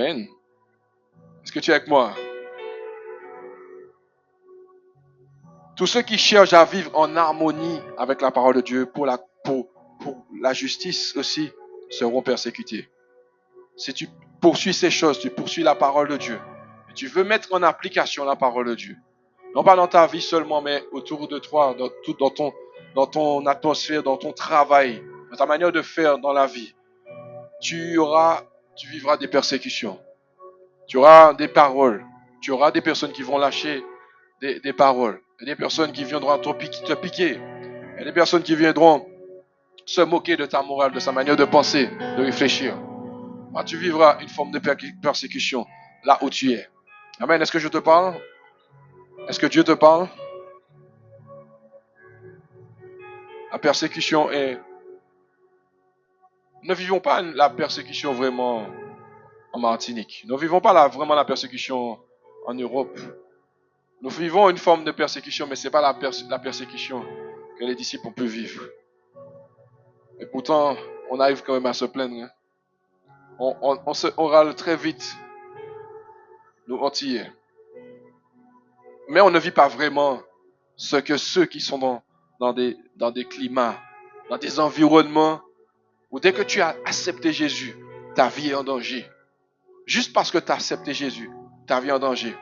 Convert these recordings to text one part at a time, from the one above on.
Amen. Est-ce que tu es avec moi? Tous ceux qui cherchent à vivre en harmonie avec la parole de Dieu pour la justice aussi seront persécutés. Si tu poursuis ces choses, tu poursuis la parole de Dieu, et tu veux mettre en application la parole de Dieu, non pas dans ta vie seulement, mais autour de toi, dans ton atmosphère, dans ton travail, dans ta manière de faire dans la vie, tu vivras des persécutions. Tu auras des paroles. Tu auras des personnes qui vont lâcher des paroles. Et des personnes qui viendront te piquer. Et des personnes qui viendront se moquer de ta morale, de sa manière de penser, de réfléchir. Ah, tu vivras une forme de persécution là où tu es. Amen. Est-ce que je te parle? Est-ce que Dieu te parle? La persécution est... Nous ne vivons pas la persécution vraiment en Martinique. Nous ne vivons pas vraiment la persécution en Europe. Nous vivons une forme de persécution, mais ce n'est pas la persécution que les disciples ont pu vivre. Et pourtant, on arrive quand même à se plaindre. Hein. On râle très vite, nous entiers. Mais on ne vit pas vraiment ce que ceux qui sont dans des climats, dans des environnements où dès que tu as accepté Jésus, ta vie est en danger. Juste parce que tu as accepté Jésus, ta vie est en danger.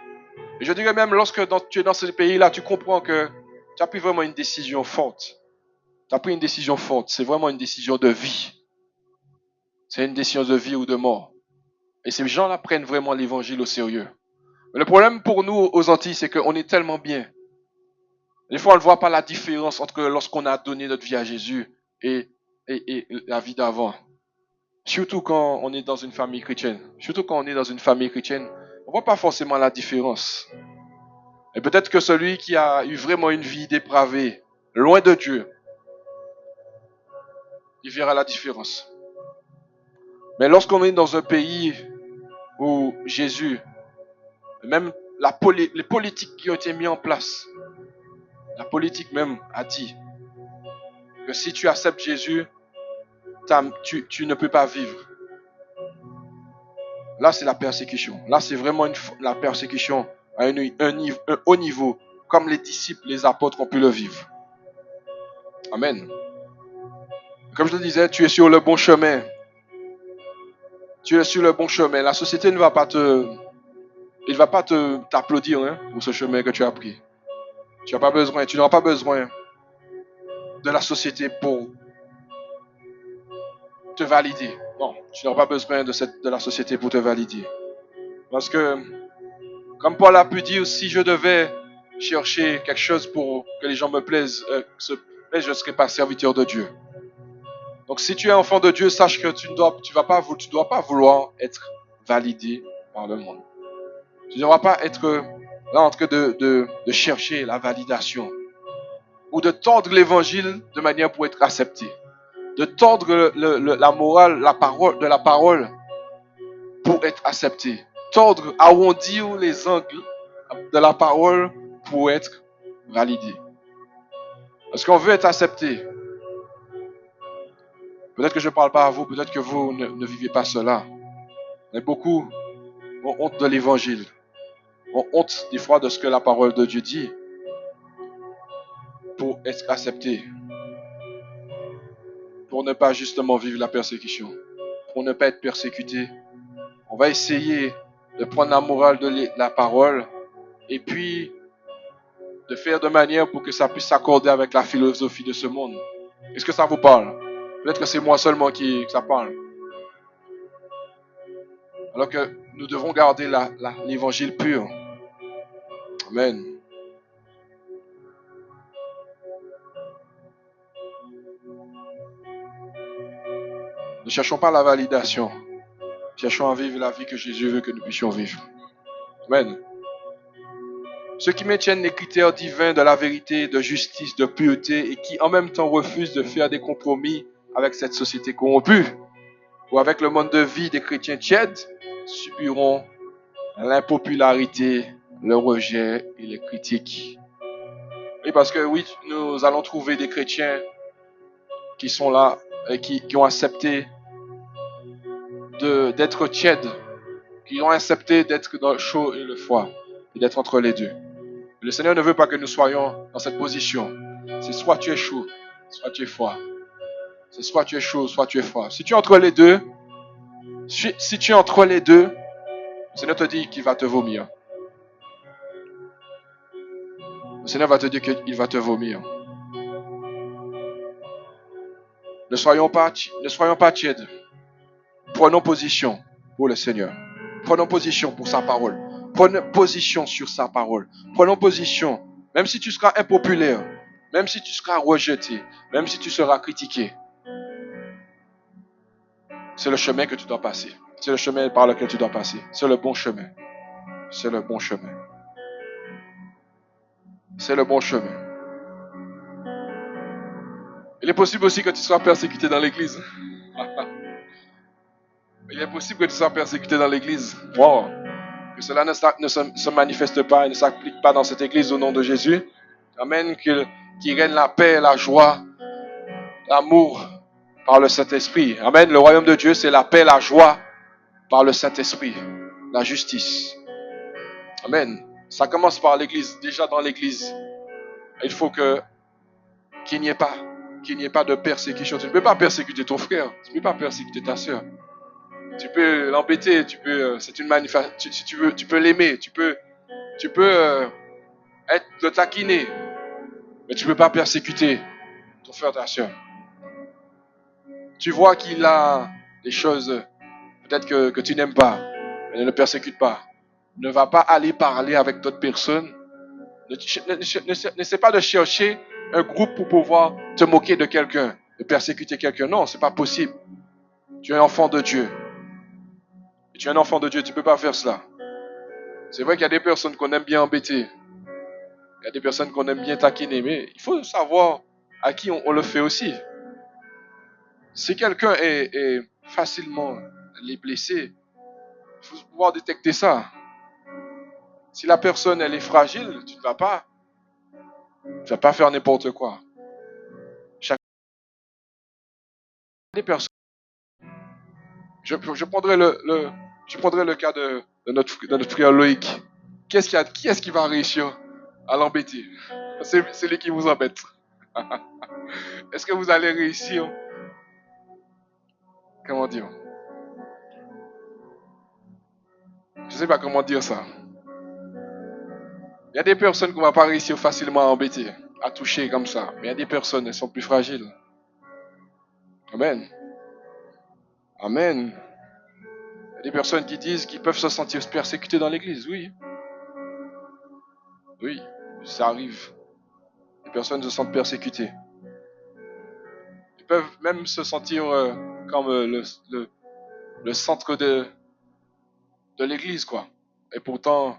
Et je dirais même, lorsque tu es dans ce pays-là, tu comprends que tu as pris vraiment une décision forte. Tu as pris une décision forte. C'est vraiment une décision de vie. C'est une décision de vie ou de mort. Et ces gens-là prennent vraiment l'évangile au sérieux. Mais le problème pour nous aux Antilles, c'est qu'on est tellement bien. Des fois, on ne voit pas la différence entre lorsqu'on a donné notre vie à Jésus et la vie d'avant. Surtout quand on est dans une famille chrétienne. Surtout quand on est dans une famille chrétienne, on ne voit pas forcément la différence. Et peut-être que celui qui a eu vraiment une vie dépravée, loin de Dieu, il verra la différence. Mais lorsqu'on est dans un pays où Jésus, même les politiques qui ont été mises en place, la politique même a dit que si tu acceptes Jésus, tu ne peux pas vivre. Là, c'est la persécution. Là, c'est vraiment la persécution à un haut niveau, comme les disciples, les apôtres ont pu le vivre. Amen. Comme je te disais, tu es sur le bon chemin. Tu es sur le bon chemin. La société ne va pas t'applaudir hein, pour ce chemin que tu as pris. Tu n'auras pas besoin de la société pour te valider. Non, tu n'auras pas besoin de la société pour te valider. Parce que, comme Paul a pu dire, si je devais chercher quelque chose pour que les gens me plaisent, je ne serais pas serviteur de Dieu. Donc si tu es enfant de Dieu, sache que tu ne dois pas vouloir être validé par le monde. Tu ne devras pas être là en train de chercher la validation ou de tordre l'évangile de manière pour être accepté. De tordre la morale, la parole pour être accepté. Tordre, arrondir les angles de la parole pour être validé. Parce qu'on veut être accepté. Peut-être que je ne parle pas à vous, peut-être que vous ne vivez pas cela. Mais beaucoup ont honte de l'évangile. Ont honte des fois de ce que la parole de Dieu dit pour être accepté. Pour ne pas justement vivre la persécution. Pour ne pas être persécuté. On va essayer de prendre la morale de la parole et puis de faire de manière pour que ça puisse s'accorder avec la philosophie de ce monde. Est-ce que ça vous parle? Peut-être que c'est moi seulement que ça parle. Alors que nous devons garder l'évangile pur. Amen. Ne cherchons pas la validation. Cherchons à vivre la vie que Jésus veut que nous puissions vivre. Amen. Ceux qui maintiennent les critères divins de la vérité, de justice, de pureté et qui en même temps refusent de faire des compromis avec cette société corrompue ou avec le monde de vie des chrétiens tièdes subiront l'impopularité, le rejet et les critiques. Oui, parce que oui, nous allons trouver des chrétiens qui sont là et qui ont accepté d'être tièdes qui ont accepté d'être dans le chaud et le froid, et d'être entre les deux. Le Seigneur ne veut pas que nous soyons dans cette position. C'est soit tu es chaud, soit tu es froid. C'est soit tu es chaud, soit tu es froid. Si tu es entre les deux, si tu es entre les deux, le Seigneur te dit qu'il va te vomir. Le Seigneur va te dire qu'il va te vomir. Ne soyons pas tièdes. Prenons position pour le Seigneur. Prenons position pour sa parole. Prenons position sur sa parole. Prenons position. Même si tu seras impopulaire, même si tu seras rejeté, même si tu seras critiqué, c'est le chemin que tu dois passer. C'est le chemin par lequel tu dois passer. C'est le bon chemin. C'est le bon chemin. C'est le bon chemin. Il est possible aussi que tu sois persécuté dans l'église. Il est possible que tu sois persécuté dans l'église. Wow. Que cela ne se manifeste pas et ne s'applique pas dans cette église au nom de Jésus. Amen. Qu'il règne la paix, la joie, l'amour par le Saint-Esprit. Amen. Le royaume de Dieu, c'est la paix, la joie par le Saint-Esprit. La justice. Amen. Ça commence par l'église. Déjà dans l'église, il faut qu'il n'y ait pas de persécution. Tu ne peux pas persécuter ton frère. Tu ne peux pas persécuter ta soeur. Tu peux l'embêter. C'est une manifestation. Si tu veux, tu peux l'aimer. Tu peux le taquiner. Mais tu ne peux pas persécuter ton frère, ta soeur. Tu vois qu'il a des choses peut-être que tu n'aimes pas, mais ne le persécute pas. Ne va pas aller parler avec d'autres personnes. N'essaie pas de chercher un groupe pour pouvoir te moquer de quelqu'un, de persécuter quelqu'un. Non, c'est pas possible. Tu es un enfant de Dieu. Et tu es un enfant de Dieu, tu ne peux pas faire cela. C'est vrai qu'il y a des personnes qu'on aime bien embêter. Il y a des personnes qu'on aime bien taquiner, mais il faut savoir à qui on le fait aussi. Si quelqu'un est facilement blessé, il faut pouvoir détecter ça. Si la personne elle est fragile, tu ne vas pas faire n'importe quoi. Des personnes. Je prendrai le cas de notre frère Loïc. Qui est-ce qui va réussir à l'embêter? C'est lui qui vous embête. Est-ce que vous allez réussir? Comment dire? Je ne sais pas comment dire ça. Il y a des personnes qu'on ne va pas réussir facilement à embêter, à toucher comme ça. Mais il y a des personnes, elles sont plus fragiles. Amen. Amen. Il y a des personnes qui disent qu'ils peuvent se sentir persécutés dans l'église. Oui. Oui, ça arrive. Les personnes se sentent persécutées. Ils peuvent même se sentir comme le centre de l'église, quoi. Et pourtant,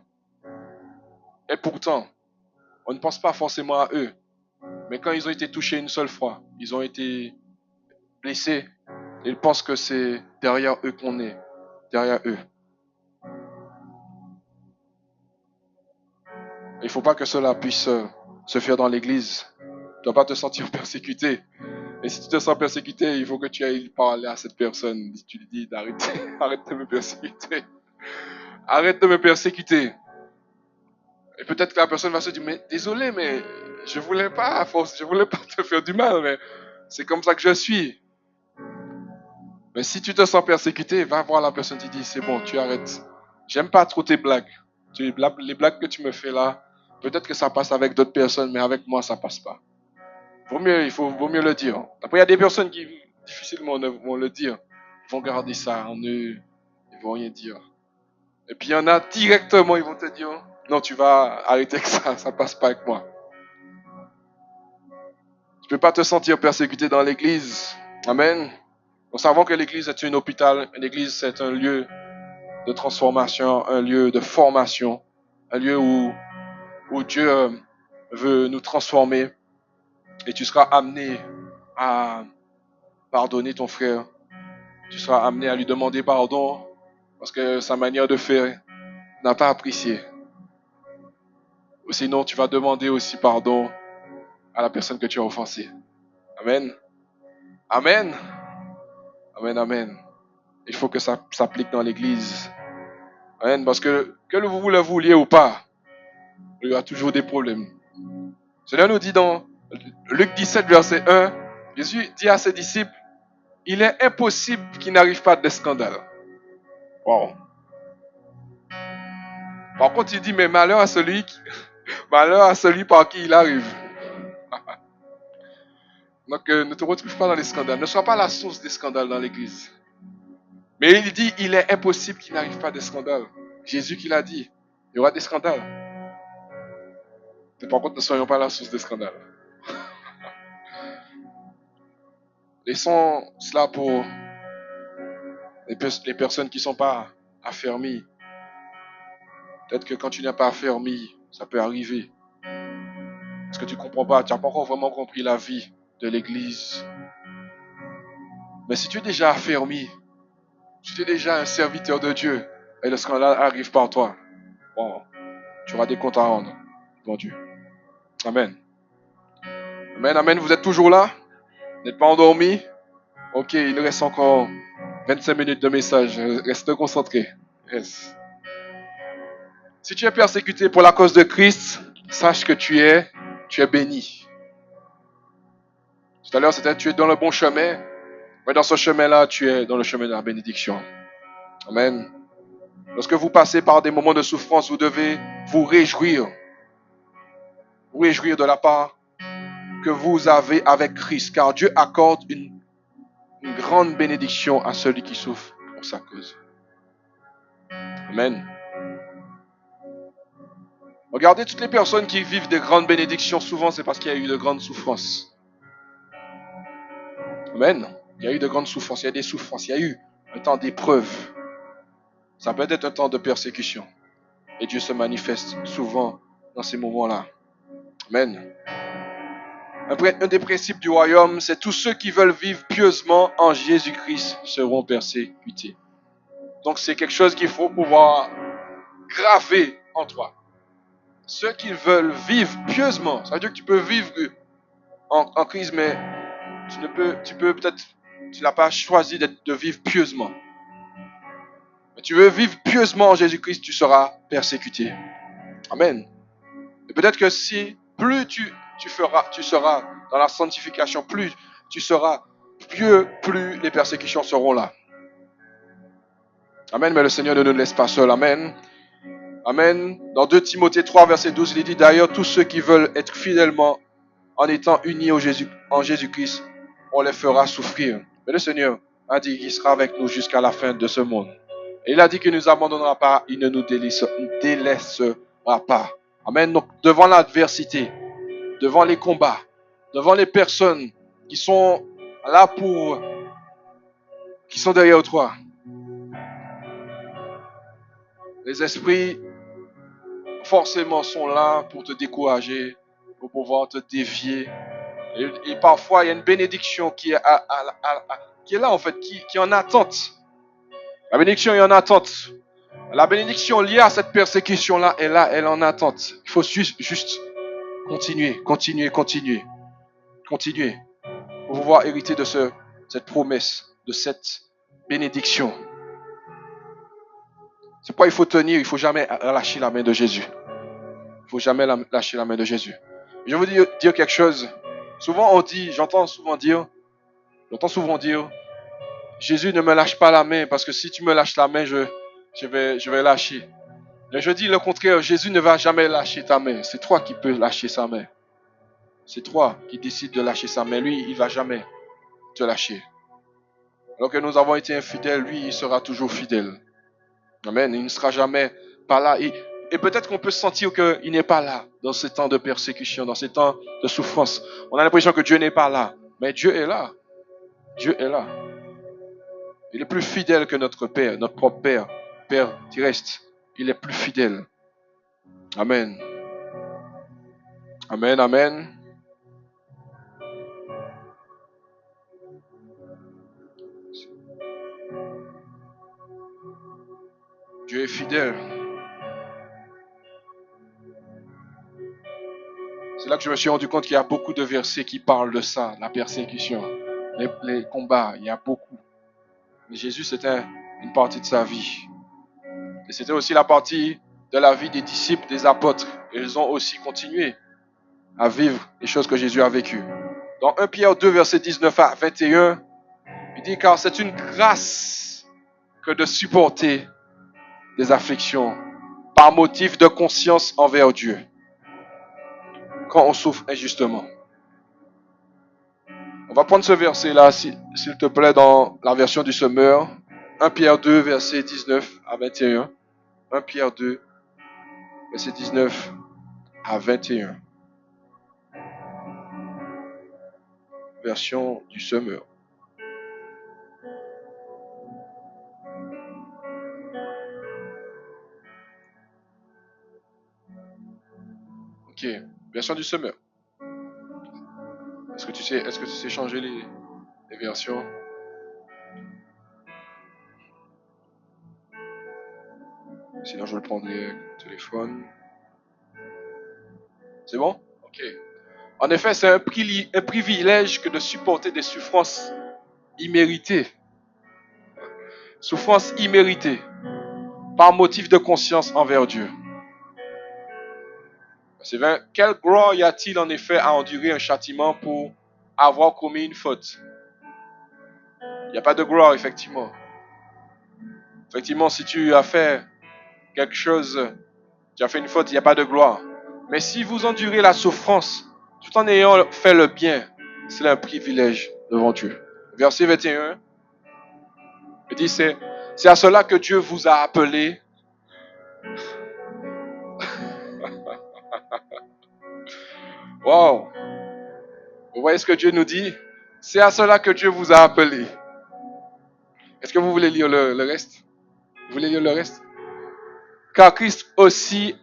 on ne pense pas forcément à eux. Mais quand ils ont été touchés une seule fois, ils ont été blessés, ils pensent que c'est derrière eux qu'on est. Derrière eux. Il ne faut pas que cela puisse se faire dans l'église. Tu ne dois pas te sentir persécuté. Et si tu te sens persécuté, il faut que tu ailles parler à cette personne. Tu lui dis d'arrêter, arrête de me persécuter. Arrête de me persécuter. Et peut-être que la personne va se dire, mais désolé, mais je voulais pas, à force, je voulais pas te faire du mal, mais c'est comme ça que je suis. Mais si tu te sens persécuté, va voir la personne, tu dis, c'est bon, tu arrêtes. J'aime pas trop tes blagues. Les blagues que tu me fais là, peut-être que ça passe avec d'autres personnes, mais avec moi, ça passe pas. Vaut mieux le dire. Après, il y a des personnes qui difficilement vont le dire. Ils vont garder ça en eux. Ils vont rien dire. Et puis, il y en a directement, ils vont te dire, non, tu vas arrêter avec ça passe pas avec moi. Tu peux pas te sentir persécuté dans l'église. Amen. Nous savons que l'église est un hôpital. L'église, c'est un lieu de transformation, un lieu de formation, un lieu où Dieu veut nous transformer. Et tu seras amené à pardonner ton frère. Tu seras amené à lui demander pardon parce que sa manière de faire n'a pas apprécié. Ou sinon, tu vas demander aussi pardon à la personne que tu as offensée. Amen. Amen. Amen, amen. Il faut que ça s'applique dans l'église. Amen. Parce que vous le vouliez ou pas, il y a toujours des problèmes. Seigneur nous dit dans Luc 17, verset 1, Jésus dit à ses disciples, il est impossible qu'il n'arrive pas de scandale. Wow. Par contre, il dit, mais malheur à celui par qui il arrive. Donc, ne te retrouve pas dans les scandales. Ne sois pas la source des scandales dans l'église. Mais il dit, il est impossible qu'il n'arrive pas de scandales. Jésus qui l'a dit, il y aura des scandales. Mais par contre, ne soyons pas la source des scandales. Laissons cela pour les personnes qui ne sont pas affermies. Peut-être que quand tu n'es pas affermi, ça peut arriver. Parce que tu ne comprends pas, tu n'as pas encore vraiment compris la vie de l'église. Mais si tu es déjà affermi, si tu es déjà un serviteur de Dieu, et le scandale arrive par toi, bon, tu auras des comptes à rendre, bon Dieu. Amen. Amen, amen, vous êtes toujours là? Vous n'êtes pas endormis? Ok, il nous reste encore 25 minutes de message. Reste concentré. Yes. Si tu es persécuté pour la cause de Christ, sache que tu es béni. Tout à l'heure, c'était tu es dans le bon chemin, mais dans ce chemin-là, tu es dans le chemin de la bénédiction. Amen. Lorsque vous passez par des moments de souffrance, vous devez vous réjouir. Vous réjouir de la part que vous avez avec Christ, car Dieu accorde une grande bénédiction à celui qui souffre pour sa cause. Amen. Regardez toutes les personnes qui vivent de grandes bénédictions, souvent c'est parce qu'il y a eu de grandes souffrances. Amen. Il y a eu de grandes souffrances, il y a des souffrances, il y a eu un temps d'épreuve. Ça peut être un temps de persécution. Et Dieu se manifeste souvent dans ces moments-là. Amen. Un des principes du royaume, c'est tous ceux qui veulent vivre pieusement en Jésus-Christ seront persécutés. Donc c'est quelque chose qu'il faut pouvoir graver en toi. Ceux qui veulent vivre pieusement, ça veut dire que tu peux vivre en Christ, mais tu n'as pas choisi de vivre pieusement. Mais tu veux vivre pieusement en Jésus-Christ, tu seras persécuté. Amen. Et peut-être que si plus tu seras dans la sanctification, plus tu seras pieux, plus les persécutions seront là. Amen, mais le Seigneur ne nous laisse pas seuls. Amen. Amen. Dans 2 Timothée 3, verset 12, il dit d'ailleurs, tous ceux qui veulent être fidèlement en étant unis en Jésus-Christ, on les fera souffrir. Mais le Seigneur a dit qu'il sera avec nous jusqu'à la fin de ce monde. Et il a dit qu'il ne nous abandonnera pas, il ne nous délaissera pas. Amen. Donc, devant l'adversité, devant les combats, devant les personnes qui sont là qui sont derrière toi, les esprits forcément sont là pour te décourager, pour pouvoir te dévier. Et parfois, il y a une bénédiction qui est là en fait, qui est en attente. La bénédiction est en attente. La bénédiction liée à cette persécution-là est là, elle est en attente. Il faut juste continuer pour pouvoir hériter de cette promesse, de cette bénédiction. C'est pourquoi il faut tenir, il ne faut jamais lâcher la main de Jésus. Il ne faut jamais lâcher la main de Jésus. Je vais vous dire quelque chose. Souvent j'entends souvent dire, Jésus ne me lâche pas la main parce que si tu me lâches la main, je vais lâcher. Mais je dis le contraire, Jésus ne va jamais lâcher ta main. C'est toi qui peux lâcher sa main. C'est toi qui décides de lâcher sa main. Lui, il ne va jamais te lâcher. Alors que nous avons été infidèles, lui, il sera toujours fidèle. Amen. Il ne sera jamais pas là. Et peut-être qu'on peut sentir qu'il n'est pas là dans ces temps de persécution, dans ces temps de souffrance. On a l'impression que Dieu n'est pas là. Mais Dieu est là. Dieu est là. Il est plus fidèle que notre Père, notre propre Père, Père terrestre. Il est plus fidèle. Amen. Amen, amen. Dieu est fidèle. C'est là que je me suis rendu compte qu'il y a beaucoup de versets qui parlent de ça, la persécution, les combats, il y a beaucoup. Mais Jésus, c'était une partie de sa vie. Et c'était aussi la partie de la vie des disciples, des apôtres. Ils ont aussi continué à vivre les choses que Jésus a vécues. Dans 1 Pierre 2, verset 19 à 21, il dit, car c'est une grâce que de supporter des afflictions par motif de conscience envers Dieu quand on souffre injustement. On va prendre ce verset-là, s'il te plaît, dans la version du Semeur. 1 Pierre 2, verset 19 à 21. 1 Pierre 2, verset 19 à 21. Version du Semeur. Ok, version du Semeur. Est-ce que tu sais changer les versions? Sinon, je le prendrai au téléphone. C'est bon? Ok. En effet, c'est un privilège que de supporter des souffrances imméritées. Souffrances imméritées. Par motif de conscience envers Dieu. C'est vrai. Quelle gloire y a-t-il en effet à endurer un châtiment pour avoir commis une faute? Il n'y a pas de gloire, effectivement. Effectivement, si tu as fait quelque chose, tu as fait une faute, il n'y a pas de gloire. Mais si vous endurez la souffrance, tout en ayant fait le bien, c'est un privilège devant Dieu. Verset 21, il dit, c'est à cela que Dieu vous a appelé. Wow! Vous voyez ce que Dieu nous dit? C'est à cela que Dieu vous a appelé. Est-ce que vous voulez lire le reste? Vous voulez lire le reste? Car Christ aussi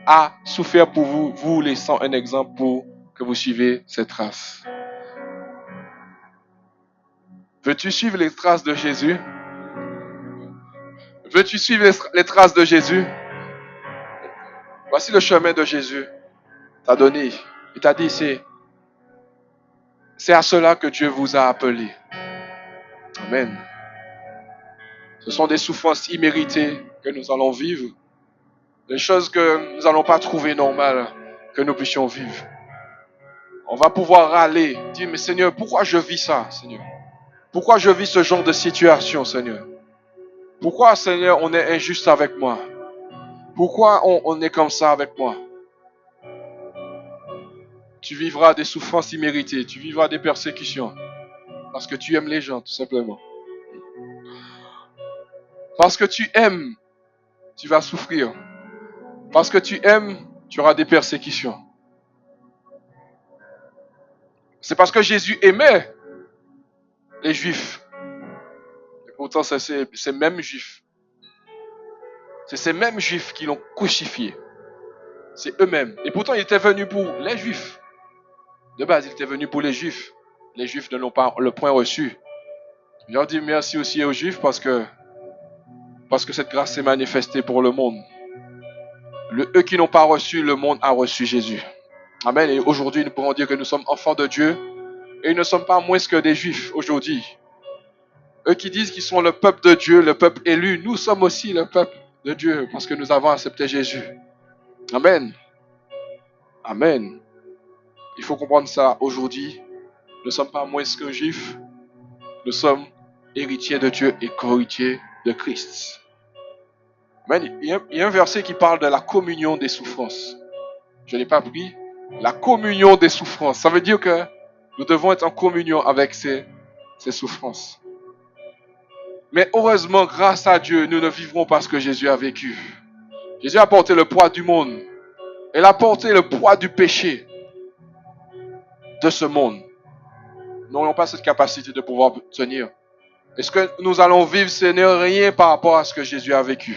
a souffert pour vous, vous laissant un exemple pour que vous suivez ses traces. Veux-tu suivre les traces de Jésus? Veux-tu suivre les traces de Jésus? Voici le chemin de Jésus. T'a donné. Il t'a dit, c'est à cela que Dieu vous a appelé. Amen. Ce sont des souffrances imméritées que nous allons vivre. Des choses que nous n'allons pas trouver normales que nous puissions vivre. On va pouvoir râler, dire, mais Seigneur, pourquoi je vis ça, Seigneur? Pourquoi je vis ce genre de situation, Seigneur? Pourquoi, Seigneur, on est injuste avec moi? Pourquoi on est comme ça avec moi? Tu vivras des souffrances imméritées, tu vivras des persécutions. Parce que tu aimes les gens, tout simplement. Parce que tu aimes, tu vas souffrir. Parce que tu aimes, tu auras des persécutions. C'est parce que Jésus aimait les Juifs. Et pourtant, c'est ces mêmes Juifs. C'est ces mêmes Juifs qui l'ont crucifié. C'est eux-mêmes. Et pourtant, il était venu pour les Juifs. De base, il était venu pour les Juifs. Les Juifs ne l'ont pas le point reçu. Je leur dis merci aussi aux Juifs parce que cette grâce s'est manifestée pour le monde. Eux qui n'ont pas reçu, le monde a reçu Jésus. Amen. Et aujourd'hui, nous pourrons dire que nous sommes enfants de Dieu. Et nous ne sommes pas moins que des Juifs aujourd'hui. Eux qui disent qu'ils sont le peuple de Dieu, le peuple élu, nous sommes aussi le peuple de Dieu parce que nous avons accepté Jésus. Amen. Amen. Il faut comprendre ça aujourd'hui. Nous ne sommes pas moins qu'un Juif. Nous sommes héritiers de Dieu et co-héritiers de Christ. Amen. Il y a un verset qui parle de la communion des souffrances. Je ne l'ai pas pris. La communion des souffrances. Ça veut dire que nous devons être en communion avec ces souffrances. Mais heureusement, grâce à Dieu, nous ne vivrons pas ce que Jésus a vécu. Jésus a porté le poids du monde. Il a porté le poids du péché de ce monde. Nous n'avons pas cette capacité de pouvoir tenir. Et ce que nous allons vivre, ce n'est rien par rapport à ce que Jésus a vécu.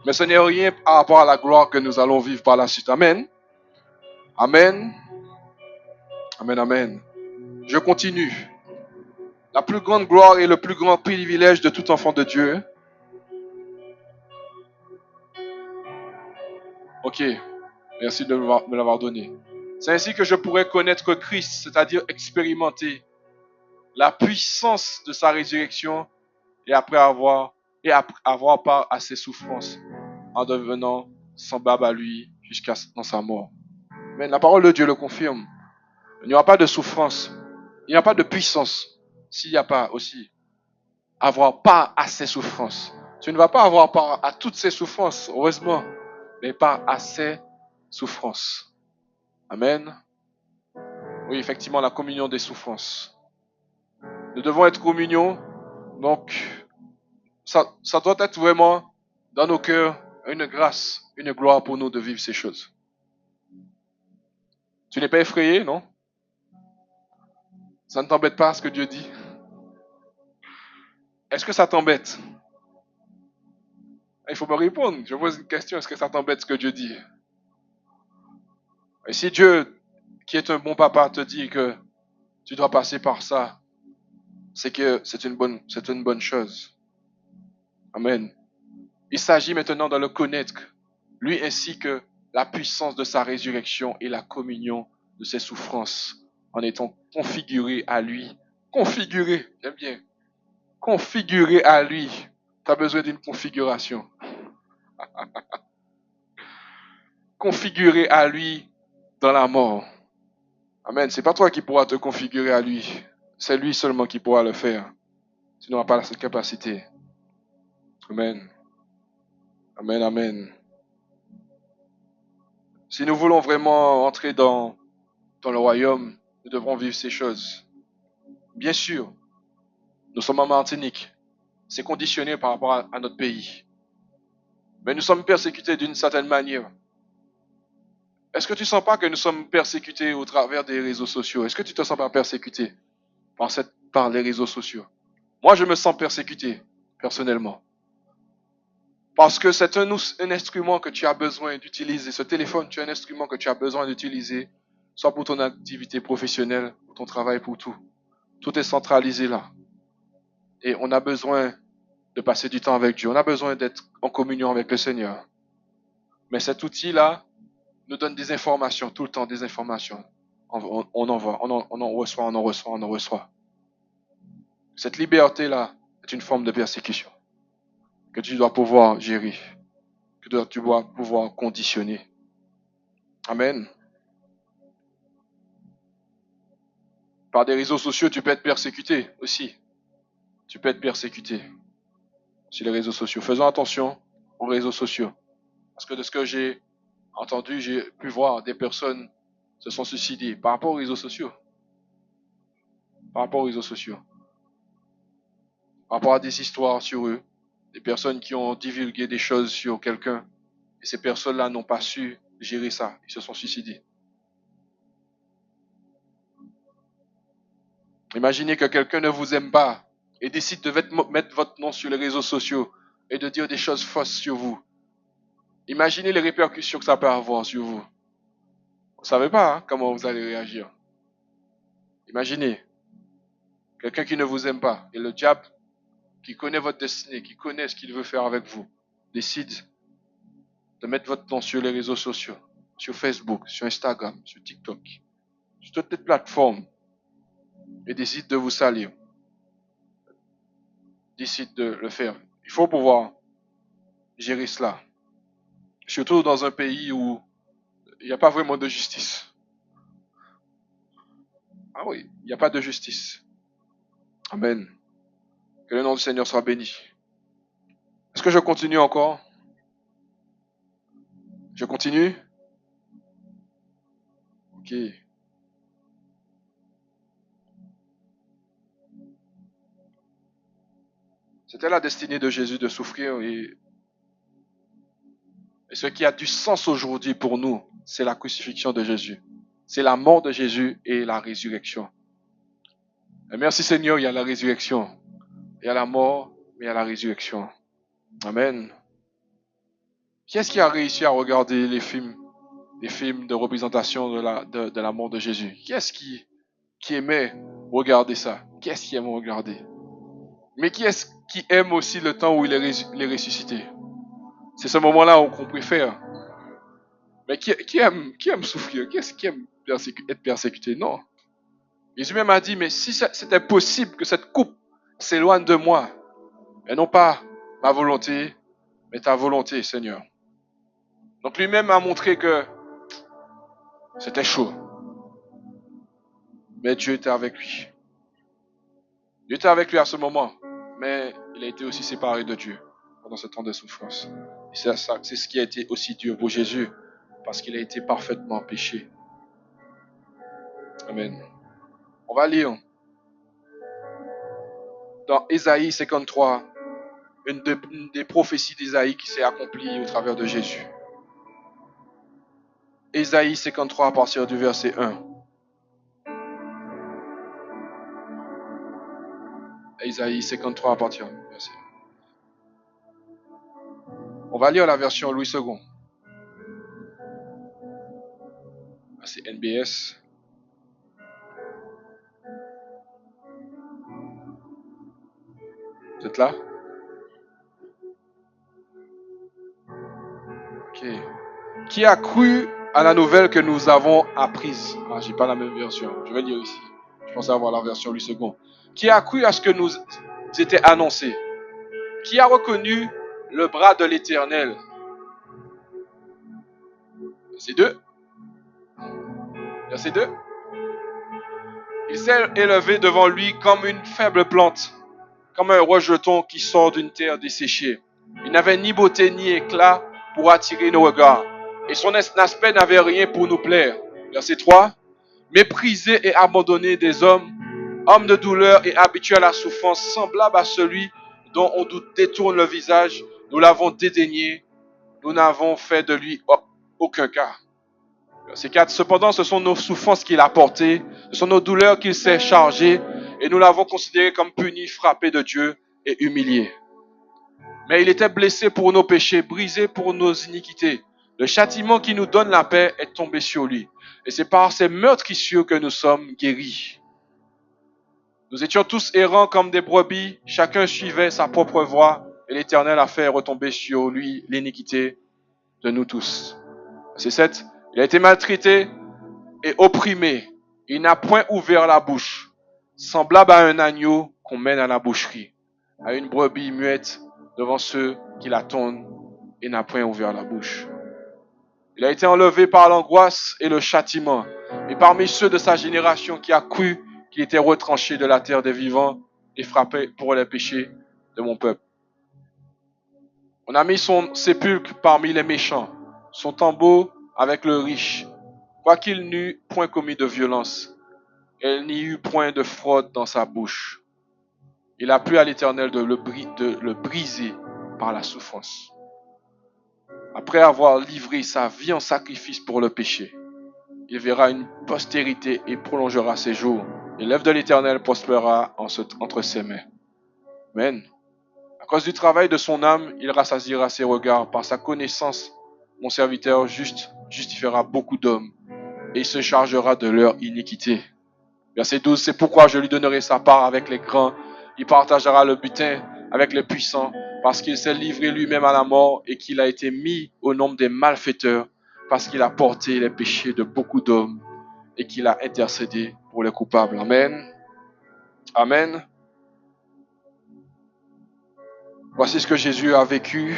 Mais ce n'est rien par rapport à la gloire que nous allons vivre par la suite. Amen. Amen. Amen, amen. Je continue. La plus grande gloire et le plus grand privilège de tout enfant de Dieu. Ok. Merci de me l'avoir donné. C'est ainsi que je pourrais connaître Christ, c'est-à-dire expérimenter la puissance de sa résurrection et après avoir et avoir part à ses souffrances en devenant semblable à lui jusqu'à dans sa mort. Mais la parole de Dieu le confirme. Il n'y aura pas de souffrance, il n'y a pas de puissance s'il n'y a pas aussi avoir part à ses souffrances. Tu ne vas pas avoir part à toutes ces souffrances, heureusement, mais part à ses souffrances. Amen. Oui, effectivement, la communion des souffrances. Nous devons être communion, donc ça doit être vraiment dans nos cœurs une grâce, une gloire pour nous de vivre ces choses. Tu n'es pas effrayé, non? Ça ne t'embête pas ce que Dieu dit? Est-ce que ça t'embête? Il faut me répondre. Je pose une question. Est-ce que ça t'embête ce que Dieu dit? Et si Dieu, qui est un bon papa, te dit que tu dois passer par ça, c'est que c'est une bonne chose. Amen. Il s'agit maintenant de le connaître, lui ainsi que la puissance de sa résurrection et la communion de ses souffrances, en étant configuré à lui. Configuré, j'aime bien. Configuré à lui. Tu as besoin d'une configuration. Configuré à lui dans la mort. Amen. C'est pas toi qui pourras te configurer à lui. C'est lui seulement qui pourra le faire. Tu n'auras pas cette capacité. Amen. Amen, amen. Si nous voulons vraiment entrer dans le royaume, nous devrons vivre ces choses. Bien sûr, nous sommes en Martinique. C'est conditionné par rapport à notre pays. Mais nous sommes persécutés d'une certaine manière. Est-ce que tu ne sens pas que nous sommes persécutés au travers des réseaux sociaux? Est-ce que tu ne te sens pas persécuté par les réseaux sociaux? Moi, je me sens persécuté, personnellement. Parce que c'est un instrument que tu as besoin d'utiliser. Ce téléphone, tu as un instrument que tu as besoin d'utiliser, soit pour ton activité professionnelle, pour ton travail, pour tout. Tout est centralisé là. Et on a besoin de passer du temps avec Dieu. On a besoin d'être en communion avec le Seigneur. Mais cet outil-là nous donne des informations, tout le temps des informations. On envoie, on en reçoit, on en reçoit, on en reçoit. Cette liberté-là est une forme de persécution que tu dois pouvoir gérer, que tu dois pouvoir conditionner. Amen. Par des réseaux sociaux, tu peux être persécuté aussi. Tu peux être persécuté sur les réseaux sociaux. Faisons attention aux réseaux sociaux. Parce que de ce que j'ai entendu, j'ai pu voir des personnes se sont suicidées par rapport aux réseaux sociaux. Par rapport aux réseaux sociaux. Par rapport à des histoires sur eux. Des personnes qui ont divulgué des choses sur quelqu'un. Et ces personnes-là n'ont pas su gérer ça. Ils se sont suicidés. Imaginez que quelqu'un ne vous aime pas et décide de mettre votre nom sur les réseaux sociaux et de dire des choses fausses sur vous. Imaginez les répercussions que ça peut avoir sur vous. Vous ne savez pas comment vous allez réagir. Imaginez quelqu'un qui ne vous aime pas et le diable qui connaît votre destinée, qui connaît ce qu'il veut faire avec vous, décide de mettre votre nom sur les réseaux sociaux, sur Facebook, sur Instagram, sur TikTok, sur toutes les plateformes et décide de vous salir. Décide de le faire. Il faut pouvoir gérer cela. Surtout dans un pays où il n'y a pas vraiment de justice. Ah oui, il n'y a pas de justice. Amen. Que le nom du Seigneur soit béni. Est-ce que je continue encore? Je continue? Ok. C'était la destinée de Jésus de souffrir et ce qui a du sens aujourd'hui pour nous, c'est la crucifixion de Jésus. C'est la mort de Jésus et la résurrection. Et merci Seigneur, il y a la résurrection. Il y a la mort, mais il y a la résurrection. Amen. Qui est-ce qui a réussi à regarder les films de représentation de la mort de Jésus? Qui est-ce qui aimait regarder ça? Qui est-ce qui aime regarder? Mais qui est-ce qui aime aussi le temps où il est ressuscité? C'est ce moment-là qu'on préfère. Mais qui aime souffrir? Qui est-ce qui aime être persécuté? Non. Jésus même a dit, mais si c'était possible que cette coupe s'éloigne de moi, et non pas ma volonté, mais ta volonté, Seigneur. Donc lui-même a montré que c'était chaud, mais Dieu était avec lui. Dieu était avec lui à ce moment, mais il a été aussi séparé de Dieu pendant ce temps de souffrance. Et c'est ce qui a été aussi dur pour Jésus, parce qu'il a été parfaitement péché. Amen. On va lire dans Ésaïe 53, une des prophéties d'Ésaïe qui s'est accomplie au travers de Jésus. Ésaïe 53 à partir du verset 1. Ésaïe 53 à partir du verset 1. On va lire la version Louis II. C'est NBS. Vous êtes là? Ok. Qui a cru à la nouvelle que nous avons apprise? Ah, j'ai pas la même version. Je vais lire ici. Je pensais avoir la version Louis II. Qui a cru à ce que nous était annoncé? Qui a reconnu le bras de l'Éternel? Verset 2. Verset 2. Il s'est élevé devant lui comme une faible plante, comme un rejeton qui sort d'une terre desséchée. Il n'avait ni beauté ni éclat pour attirer nos regards, et son aspect n'avait rien pour nous plaire. Verset 3. Méprisé et abandonné des hommes, homme de douleur et habitué à la souffrance, semblable à celui dont on détourne le visage, nous l'avons dédaigné, nous n'avons fait de lui aucun cas. Verset 4. Cependant, ce sont nos souffrances qu'il a portées, ce sont nos douleurs qu'il s'est chargé, et nous l'avons considéré comme puni, frappé de Dieu et humilié. Mais il était blessé pour nos péchés, brisé pour nos iniquités. Le châtiment qui nous donne la paix est tombé sur lui. Et c'est par ses meurtrissures que nous sommes guéris. Nous étions tous errants comme des brebis, chacun suivait sa propre voie, et l'Éternel a fait retomber sur lui l'iniquité de nous tous. Verset 7. Il a été maltraité et opprimé. Il n'a point ouvert la bouche, semblable à un agneau qu'on mène à la boucherie, à une brebis muette devant ceux qui la tondent et n'a point ouvert la bouche. Il a été enlevé par l'angoisse et le châtiment, et parmi ceux de sa génération qui a cru qu'il était retranché de la terre des vivants et frappé pour les péchés de mon peuple. On a mis son sépulcre parmi les méchants, son tombeau avec le riche, quoiqu'il n'eût point commis de violence, et il n'y eut point de fraude dans sa bouche. Il a plu à l'Éternel de le briser par la souffrance. Après avoir livré sa vie en sacrifice pour le péché, il verra une postérité et prolongera ses jours. Et l'œuvre de l'Éternel prospérera entre ses mains. Amen. À cause du travail de son âme, il rassasiera ses regards. Par sa connaissance, mon serviteur juste justifiera beaucoup d'hommes et il se chargera de leur iniquité. Verset 12, c'est pourquoi je lui donnerai sa part avec les grands. Il partagera le butin avec les puissants, parce qu'il s'est livré lui-même à la mort et qu'il a été mis au nombre des malfaiteurs, parce qu'il a porté les péchés de beaucoup d'hommes et qu'il a intercédé pour les coupables. Amen. Amen. Voici ce que Jésus a vécu.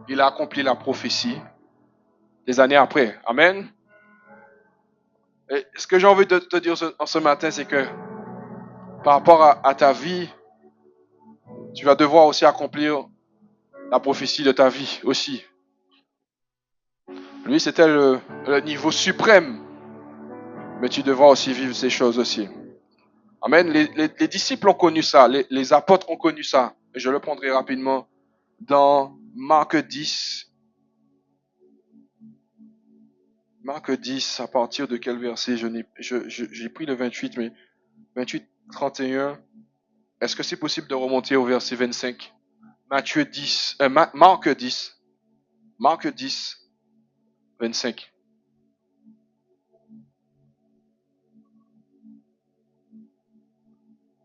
Il a accompli la prophétie des années après. Amen. Et ce que j'ai envie de te dire ce matin, c'est que par rapport à ta vie, tu vas devoir aussi accomplir la prophétie de ta vie aussi. Lui, c'était le niveau suprême, mais tu devras aussi vivre ces choses aussi. Amen. Les disciples ont connu ça, les apôtres ont connu ça. Et je le prendrai rapidement dans Marc 10. Marc 10, à partir de quel verset? J'ai pris le 28, mais 28, 31. Est-ce que c'est possible de remonter au verset 25? Marc 10. Marc 10, 25.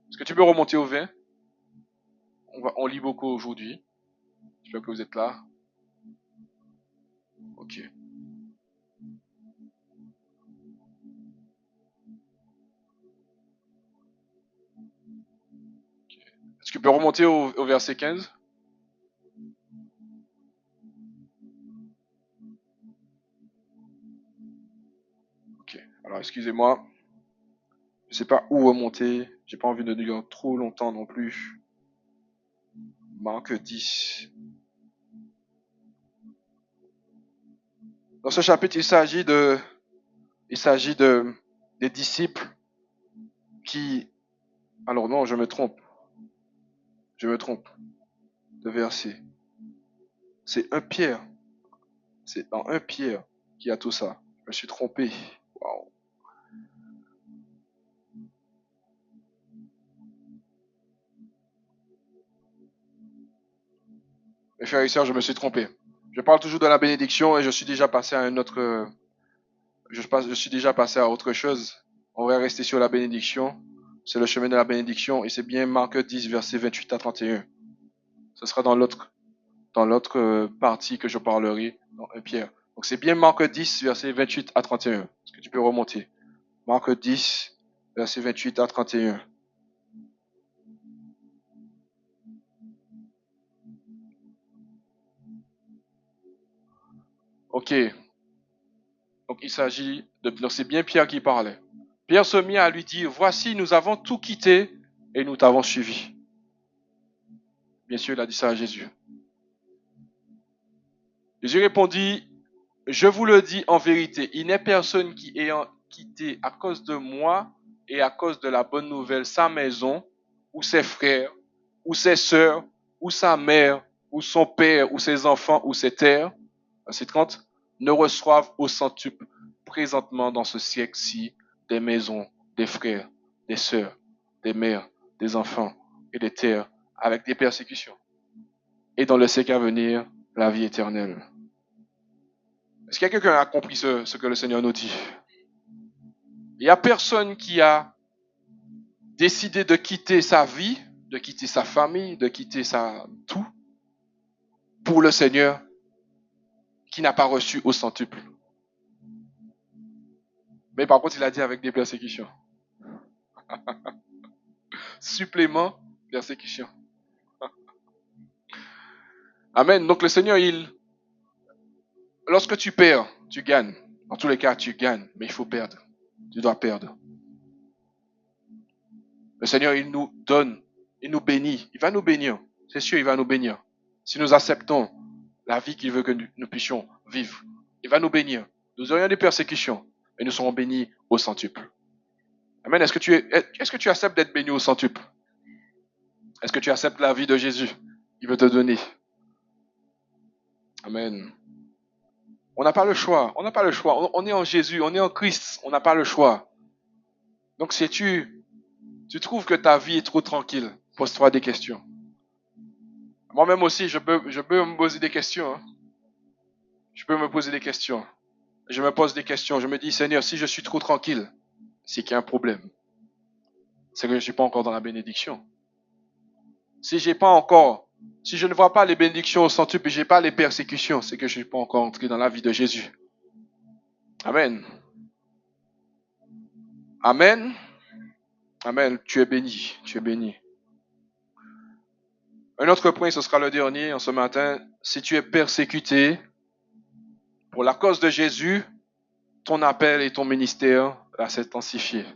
Est-ce que tu peux remonter au 20? On lit beaucoup aujourd'hui. J'espère que vous êtes là. Ok. Est-ce que tu peux remonter au verset 15? Alors, excusez-moi, je ne sais pas où remonter. J'ai pas envie de dire trop longtemps non plus. Marc 10. Dans ce chapitre, il s'agit des disciples qui, alors non, je me trompe de verset. C'est un Pierre, c'est dans un Pierre qu'il y a tout ça. Je me suis trompé. Waouh. Mes frères et sœurs, je me suis trompé. Je parle toujours de la bénédiction et je suis déjà passé à un autre, je suis déjà passé à autre chose. On va rester sur la bénédiction. C'est le chemin de la bénédiction et c'est bien Marc 10, verset 28 à 31. Ce sera dans l'autre partie que je parlerai dans un Pierre. Donc c'est bien Marc 10, verset 28 à 31. Est-ce que tu peux remonter? Marc 10, verset 28 à 31. Ok. Donc il s'agit de... Donc c'est bien Pierre qui parlait. Pierre se mit à lui dire, voici, nous avons tout quitté et nous t'avons suivi. Bien sûr, il a dit ça à Jésus. Jésus répondit, je vous le dis en vérité, il n'est personne qui ayant quitté à cause de moi et à cause de la bonne nouvelle sa maison, ou ses frères, ou ses sœurs, ou sa mère, ou son père, ou ses enfants, ou ses terres, verset 30, ne reçoivent au centuple présentement dans ce siècle-ci des maisons, des frères, des sœurs, des mères, des enfants et des terres avec des persécutions. Et dans le siècle à venir, la vie éternelle. Est-ce qu'il y a quelqu'un qui a compris ce que le Seigneur nous dit? Il n'y a personne qui a décidé de quitter sa vie, de quitter sa famille, de quitter tout pour le Seigneur qui n'a pas reçu au centuple. Mais par contre, il a dit avec des persécutions. Supplément, persécution. Amen. Donc le Seigneur, lorsque tu perds, tu gagnes. En tous les cas, tu gagnes, mais il faut perdre. Tu dois perdre. Le Seigneur, il nous donne, il nous bénit. Il va nous bénir. C'est sûr, il va nous bénir. Si nous acceptons la vie qu'il veut que nous puissions vivre, il va nous bénir. Nous aurions des persécutions, mais nous serons bénis au centuple. Amen. Est-ce que tu acceptes d'être béni au centuple? Est-ce que tu acceptes la vie de Jésus? Il veut te donner. Amen. On n'a pas le choix. On n'a pas le choix. On est en Jésus, on est en Christ. On n'a pas le choix. Donc si tu trouves que ta vie est trop tranquille, pose-toi des questions. Moi-même aussi, je peux me poser des questions. Hein. Je peux me poser des questions. Je me pose des questions. Je me dis, Seigneur, si je suis trop tranquille, c'est qu'il y a un problème. C'est que je ne suis pas encore dans la bénédiction. Si je ne vois pas les bénédictions au centuple et je n'ai pas les persécutions, c'est que je ne suis pas encore entré dans la vie de Jésus. Amen. Amen. Amen. Tu es béni. Tu es béni. Un autre point, ce sera le dernier en ce matin. Si tu es persécuté pour la cause de Jésus, ton appel et ton ministère va s'intensifier.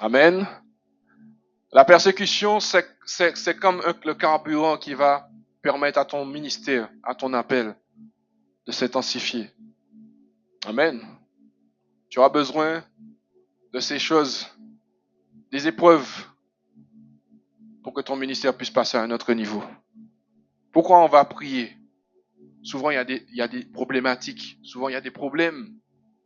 Amen. La persécution, c'est comme le carburant qui va permettre à ton ministère, à ton appel de s'intensifier. Amen. Tu auras besoin de ces choses, des épreuves, pour que ton ministère puisse passer à un autre niveau. Pourquoi on va prier? Souvent, il y a des problématiques. Souvent, il y a des problèmes.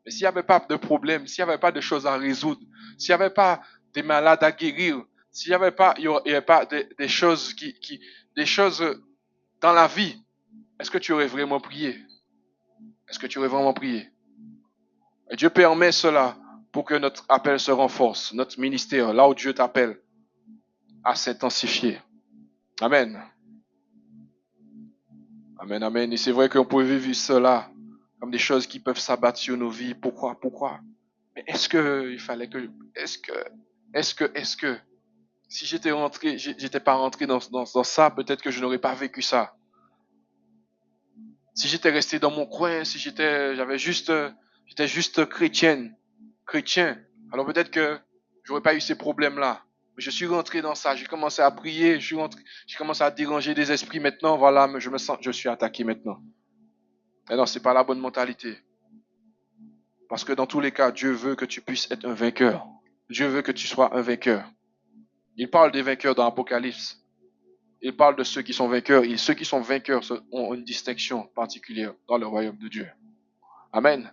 Mais s'il n'y avait pas de problèmes, s'il n'y avait pas de choses à résoudre, s'il n'y avait pas des malades à guérir, s'il n'y avait pas, il y avait pas des choses des choses dans la vie, est-ce que tu aurais vraiment prié? Est-ce que tu aurais vraiment prié? Et Dieu permet cela pour que notre appel se renforce, notre ministère, là où Dieu t'appelle, à s'intensifier. Amen. Amen, amen. Et c'est vrai qu'on peut vivre cela comme des choses qui peuvent s'abattre sur nos vies. Pourquoi? Mais est-ce que il fallait que, est-ce que, si j'étais pas rentré dans ça, peut-être que je n'aurais pas vécu ça. Si j'étais resté dans mon coin, si j'avais juste J'étais juste chrétien. Alors peut-être que j'aurais pas eu ces problèmes-là. Mais je suis rentré dans ça, j'ai commencé à prier, j'ai commencé à déranger des esprits maintenant, voilà, mais je suis attaqué maintenant. Et non, c'est pas la bonne mentalité. Parce que dans tous les cas, Dieu veut que tu puisses être un vainqueur. Dieu veut que tu sois un vainqueur. Il parle des vainqueurs dans l'Apocalypse. Il parle de ceux qui sont vainqueurs. Et ceux qui sont vainqueurs ont une distinction particulière dans le royaume de Dieu. Amen.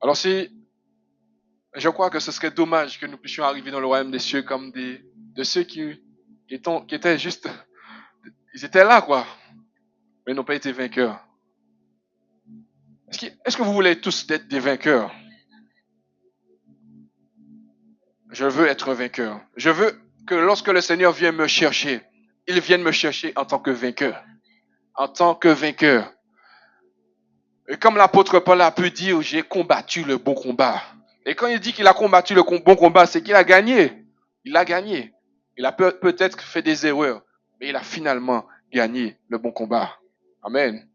Alors je crois que ce serait dommage que nous puissions arriver dans le royaume des cieux comme de ceux qui étaient juste, ils étaient là quoi, mais n'ont pas été vainqueurs. Est-ce que vous voulez tous être des vainqueurs? Je veux être un vainqueur. Je veux que lorsque le Seigneur vient me chercher, il vienne me chercher en tant que vainqueur. En tant que vainqueur. Et comme l'apôtre Paul a pu dire, j'ai combattu le bon combat. Et quand il dit qu'il a combattu le bon combat, c'est qu'il a gagné. Il a gagné. Il a peut-être fait des erreurs, mais il a finalement gagné le bon combat. Amen.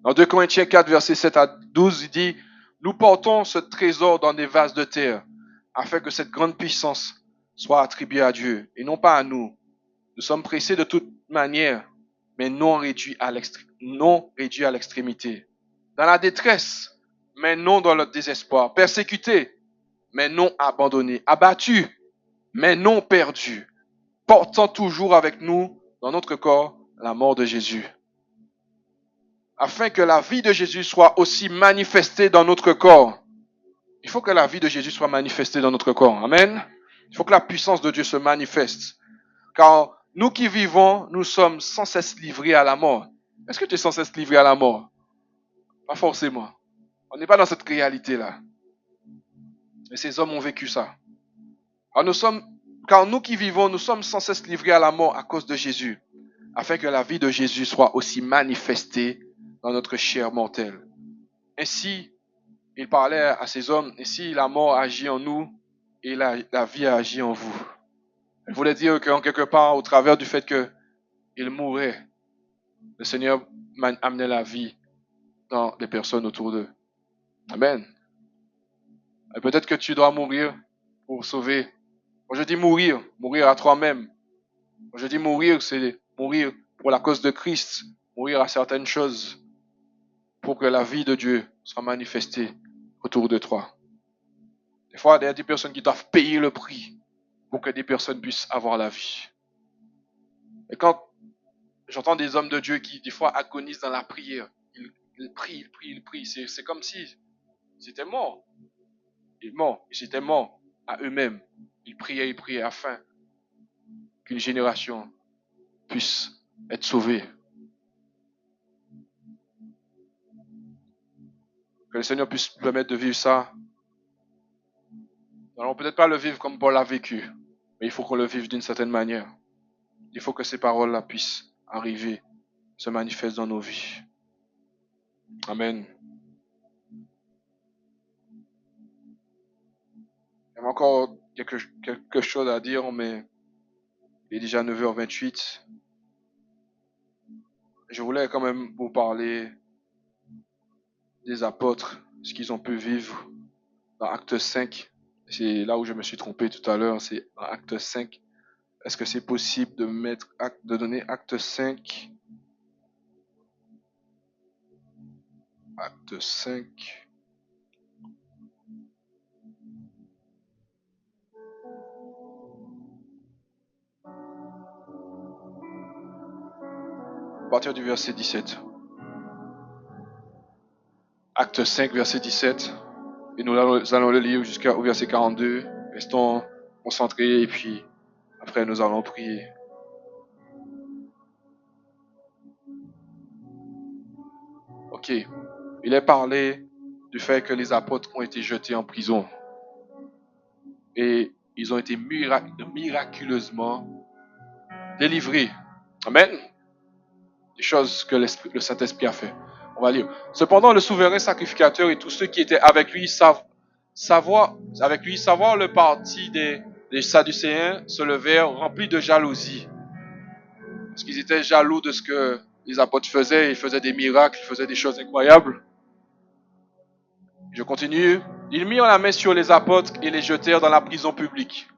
Dans 2 Corinthiens 4, versets 7 à 12, il dit, nous portons ce trésor dans des vases de terre, afin que cette grande puissance soit attribuée à Dieu, et non pas à nous. Nous sommes pressés de toute manière, mais non réduits à l'extrémité. Dans la détresse, mais non dans le désespoir. Persécutés, mais non abandonnés. Abattus, mais non perdus. Portant toujours avec nous, dans notre corps, la mort de Jésus. Afin que la vie de Jésus soit aussi manifestée dans notre corps. Il faut que la vie de Jésus soit manifestée dans notre corps. Amen. Il faut que la puissance de Dieu se manifeste. Car nous qui vivons, nous sommes sans cesse livrés à la mort. Est-ce que tu es sans cesse livré à la mort? Pas forcément. On n'est pas dans cette réalité-là. Mais ces hommes ont vécu ça. Alors car nous qui vivons, nous sommes sans cesse livrés à la mort à cause de Jésus, afin que la vie de Jésus soit aussi manifestée dans notre chair mortelle. Ainsi, il parlait à ces hommes, ainsi la mort agit en nous et la vie agit en vous. Il voulait dire qu'en quelque part, au travers du fait qu'il mourait, le Seigneur amenait la vie dans les personnes autour d'eux. Amen. Et peut-être que tu dois mourir pour sauver. Quand je dis mourir, mourir à toi-même. Quand je dis mourir, c'est mourir pour la cause de Christ, mourir à certaines choses pour que la vie de Dieu soit manifestée autour de toi. Des fois, il y a des personnes qui doivent payer le prix pour que des personnes puissent avoir la vie. Et quand j'entends des hommes de Dieu qui, des fois, agonisent dans la prière, ils prient, c'est comme si ils étaient morts. Ils étaient morts à eux-mêmes. Ils priaient afin qu'une génération puisse être sauvée. Que le Seigneur puisse nous permettre de vivre ça. Nous n'allons peut-être pas le vivre comme Paul l'a vécu, mais il faut qu'on le vive d'une certaine manière. Il faut que ces paroles-là puissent arriver, se manifestent dans nos vies. Amen. Il y a encore quelque chose à dire, mais il est déjà 9h28. Je voulais quand même vous parler des apôtres, ce qu'ils ont pu vivre dans Acte 5. C'est là où je me suis trompé tout à l'heure, c'est dans Acte 5. Est-ce que c'est possible de donner Acte 5? Acte 5. À partir du verset 17. Acte 5, verset 17. Et nous allons le lire jusqu'au verset 42. Restons concentrés et puis après nous allons prier. Ok. Il est parlé du fait que les apôtres ont été jetés en prison. Et ils ont été miraculeusement délivrés. Amen. Des choses que le Saint-Esprit a fait. On va lire. Cependant, le souverain sacrificateur et tous ceux qui étaient avec lui savoir le parti des Sadducéens se levèrent remplis de jalousie. Parce qu'ils étaient jaloux de ce que les apôtres faisaient. Ils faisaient des miracles, ils faisaient des choses incroyables. Je continue. Ils mirent la main sur les apôtres et les jetèrent dans la prison publique.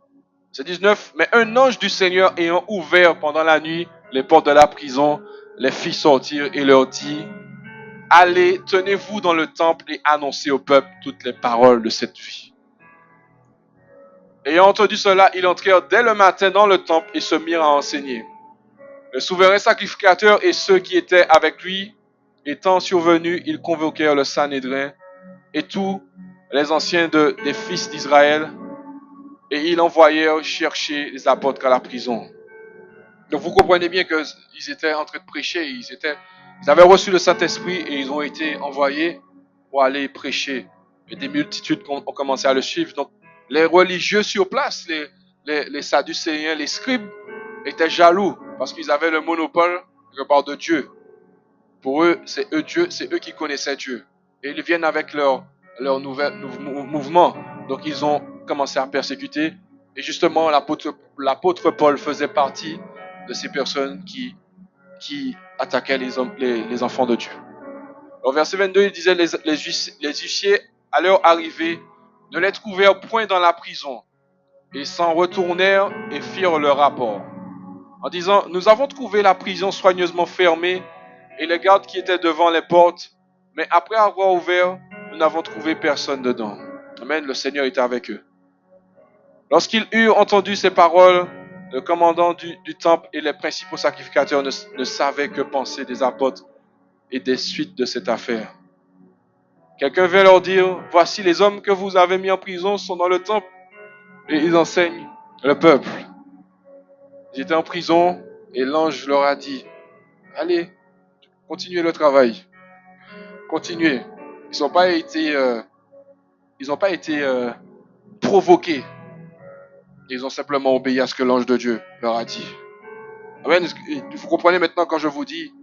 C'est 19. Mais un ange du Seigneur ayant ouvert pendant la nuit les portes de la prison, les fit sortir et leur dit: Allez, tenez-vous dans le temple et annoncez au peuple toutes les paroles de cette vie. Ayant entendu cela, ils entrèrent dès le matin dans le temple et se mirent à enseigner. Le souverain sacrificateur et ceux qui étaient avec lui étant survenus, ils convoquèrent le Sanhédrin et tous les anciens des fils d'Israël, et ils envoyèrent chercher les apôtres à la prison. Donc vous comprenez bien qu'ils étaient en train de prêcher, ils avaient reçu le Saint-Esprit et ils ont été envoyés pour aller prêcher. Et des multitudes ont commencé à le suivre. Donc les religieux sur place, les Sadducéens, les scribes, étaient jaloux parce qu'ils avaient le monopole quelque part de Dieu. Pour eux, c'est eux Dieu, c'est eux qui connaissaient Dieu. Et ils viennent avec leur mouvement. Donc ils ont commencé à persécuter. Et justement, l'apôtre Paul faisait partie de ces personnes qui attaquaient les enfants de Dieu. Au verset 22, il disait, les huissiers, à leur arrivée, ne les trouvèrent point dans la prison. Ils s'en retournèrent et firent leur rapport, en disant: Nous avons trouvé la prison soigneusement fermée et les gardes qui étaient devant les portes, mais après avoir ouvert, nous n'avons trouvé personne dedans. Amen, le Seigneur était avec eux. Lorsqu'ils eurent entendu ces paroles, le commandant du temple et les principaux sacrificateurs ne savaient que penser des apôtres et des suites de cette affaire. Quelqu'un vint leur dire: Voici les hommes que vous avez mis en prison sont dans le temple et ils enseignent le peuple. Ils étaient en prison et l'ange leur a dit: Allez, continuez le travail. Continuez. Ils n'ont pas été provoqués. Ils ont simplement obéi à ce que l'ange de Dieu leur a dit. Amen. Vous comprenez maintenant quand je vous dis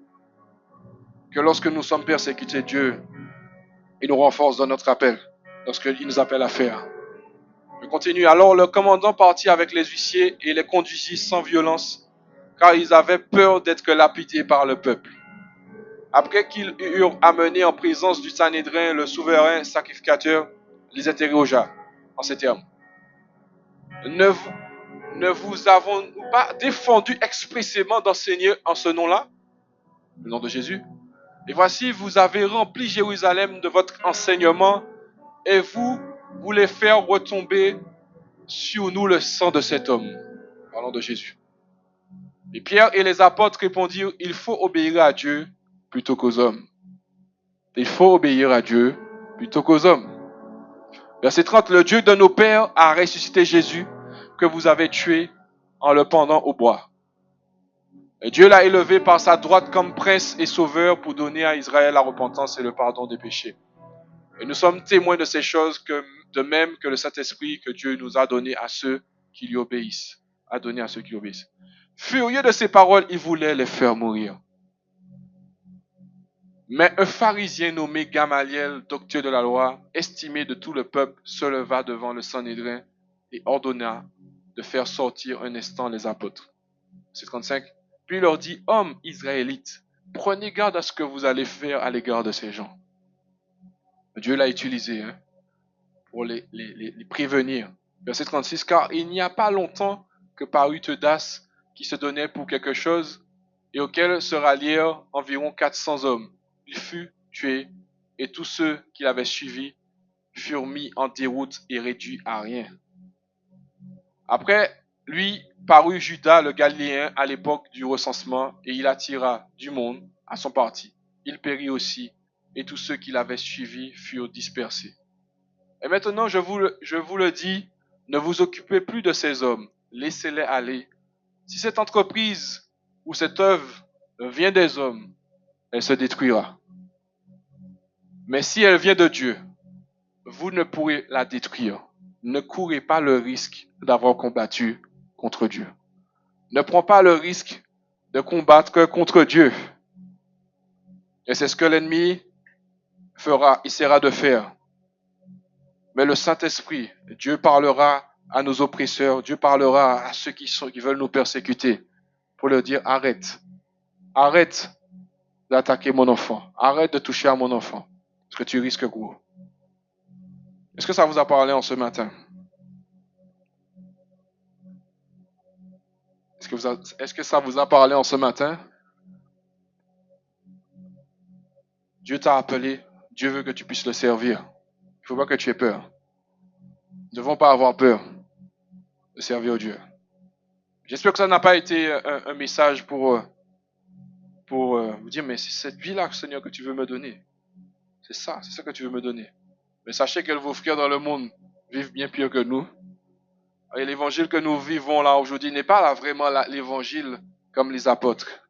que lorsque nous sommes persécutés, Dieu, il nous renforce dans notre appel, lorsqu'il nous appelle à faire. Je continue. Alors le commandant partit avec les huissiers et les conduisit sans violence, car ils avaient peur d'être lapidés par le peuple. Après qu'ils eurent amené en présence du Sanhédrin le souverain sacrificateur, les interrogea en ces termes: Ne vous avons-nous pas défendu expressément d'enseigner en ce nom-là, le nom de Jésus? Et voici, vous avez rempli Jérusalem de votre enseignement et vous voulez faire retomber sur nous le sang de cet homme. Parlons de Jésus. Et Pierre et les apôtres répondirent: Il faut obéir à Dieu plutôt qu'aux hommes. Il faut obéir à Dieu plutôt qu'aux hommes. Verset 30, le Dieu de nos pères a ressuscité Jésus que vous avez tué en le pendant au bois. Et Dieu l'a élevé par sa droite comme prince et sauveur pour donner à Israël la repentance et le pardon des péchés. Et nous sommes témoins de ces choses, de même que le Saint-Esprit que Dieu nous a donné à ceux qui lui obéissent. A donné à ceux qui lui obéissent. Furieux de ces paroles, il voulait les faire mourir. Mais un pharisien nommé Gamaliel, docteur de la loi, estimé de tout le peuple, se leva devant le Sanhédrin et ordonna de faire sortir un instant les apôtres. C'est 35. Puis il leur dit: Hommes israélites, prenez garde à ce que vous allez faire à l'égard de ces gens. Dieu l'a utilisé pour les prévenir. Verset 36. Car il n'y a pas longtemps que parut Teudas qui se donnait pour quelque chose et auquel se rallièrent environ 400 hommes. Il fut tué et tous ceux qui l'avaient suivi furent mis en déroute et réduits à rien. Après lui parut Judas le Galiléen à l'époque du recensement et il attira du monde à son parti. Il périt aussi et tous ceux qui l'avaient suivi furent dispersés. Et maintenant je vous le dis, ne vous occupez plus de ces hommes, laissez-les aller. Si cette entreprise ou cette œuvre vient des hommes, elle se détruira. Mais si elle vient de Dieu, vous ne pourrez la détruire. Ne courez pas le risque d'avoir combattu contre Dieu. Ne prends pas le risque de combattre contre Dieu. Et c'est ce que l'ennemi essaiera de faire. Mais le Saint-Esprit, Dieu parlera à nos oppresseurs, Dieu parlera à ceux qui veulent nous persécuter pour leur dire: arrête d'attaquer mon enfant, arrête de toucher à mon enfant, parce que tu risques gros. Est-ce que ça vous a parlé en ce matin? Est-ce que ça vous a parlé en ce matin? Dieu t'a appelé. Dieu veut que tu puisses le servir. Il ne faut pas que tu aies peur. Nous ne devons pas avoir peur de servir Dieu. J'espère que ça n'a pas été un message pour vous dire, mais c'est cette vie-là, Seigneur, que tu veux me donner. C'est ça que tu veux me donner. Mais sachez que vos frères dans le monde vivent bien pire que nous. Et l'évangile que nous vivons là aujourd'hui n'est pas là vraiment l'évangile comme les apôtres.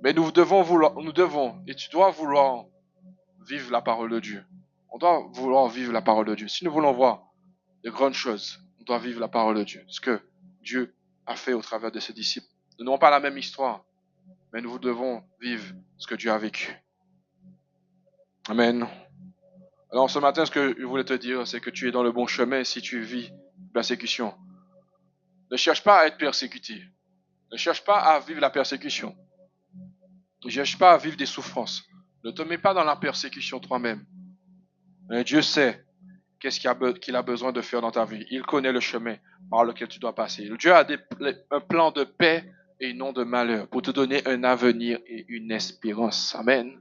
Mais nous devons, et tu dois vouloir vivre la parole de Dieu. On doit vouloir vivre la parole de Dieu. Si nous voulons voir de grandes choses, on doit vivre la parole de Dieu. Ce que Dieu a fait au travers de ses disciples. Nous n'avons pas la même histoire, mais nous devons vivre ce que Dieu a vécu. Amen. Alors ce matin, ce que je voulais te dire, c'est que tu es dans le bon chemin si tu vis persécution. Ne cherche pas à être persécuté. Ne cherche pas à vivre la persécution. Ne cherche pas à vivre des souffrances. Ne te mets pas dans la persécution toi-même. Mais Dieu sait qu'est-ce qu'il a besoin de faire dans ta vie. Il connaît le chemin par lequel tu dois passer. Dieu a un plan de paix et non de malheur pour te donner un avenir et une espérance. Amen.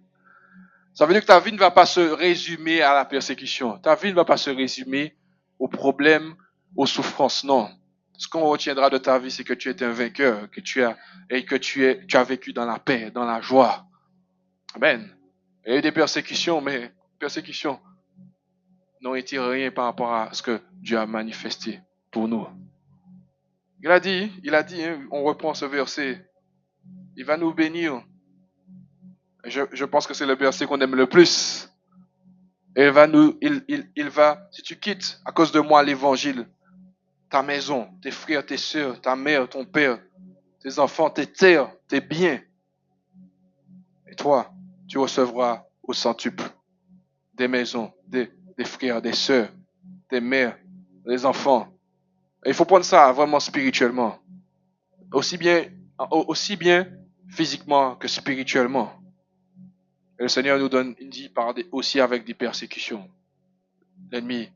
Ça veut dire que ta vie ne va pas se résumer à la persécution. Ta vie ne va pas se résumer aux problèmes, aux souffrances. Non. Ce qu'on retiendra de ta vie, c'est que tu es un vainqueur, que tu as vécu dans la paix, dans la joie. Amen. Il y a eu des persécutions, mais les persécutions n'ont été rien par rapport à ce que Dieu a manifesté pour nous. Il a dit, on reprend ce verset, il va nous bénir. Je pense que c'est le verset qu'on aime le plus. Et il va, si tu quittes à cause de moi l'évangile, ta maison, tes frères, tes sœurs, ta mère, ton père, tes enfants, tes terres, tes biens, et toi, tu recevras au centuple des maisons, des frères, des sœurs, des mères, des enfants. Et il faut prendre ça vraiment spirituellement. Aussi bien physiquement que spirituellement. Et le Seigneur nous donne, il dit, aussi avec des persécutions. L'ennemi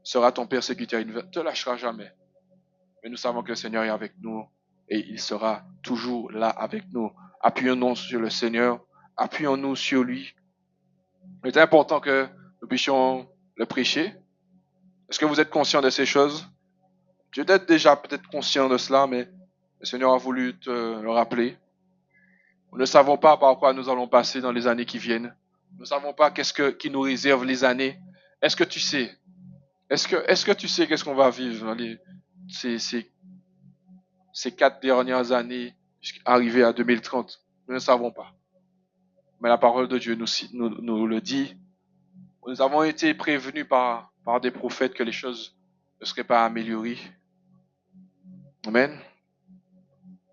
sera ton persécuteur, il ne te lâchera jamais. Mais nous savons que le Seigneur est avec nous et il sera toujours là avec nous. Appuyons-nous sur le Seigneur, appuyons-nous sur lui. Il est important que nous puissions le prêcher. Est-ce que vous êtes conscient de ces choses? Tu es déjà peut-être conscient de cela, mais le Seigneur a voulu te le rappeler. Nous ne savons pas par quoi nous allons passer dans les années qui viennent. Nous ne savons pas qui nous réserve les années. Est-ce que tu sais? Est-ce que tu sais qu'est-ce qu'on va vivre ces 4 dernières années arrivées à 2030? Nous ne savons pas. Mais la parole de Dieu nous le dit. Nous avons été prévenus par des prophètes que les choses ne seraient pas améliorées. Amen.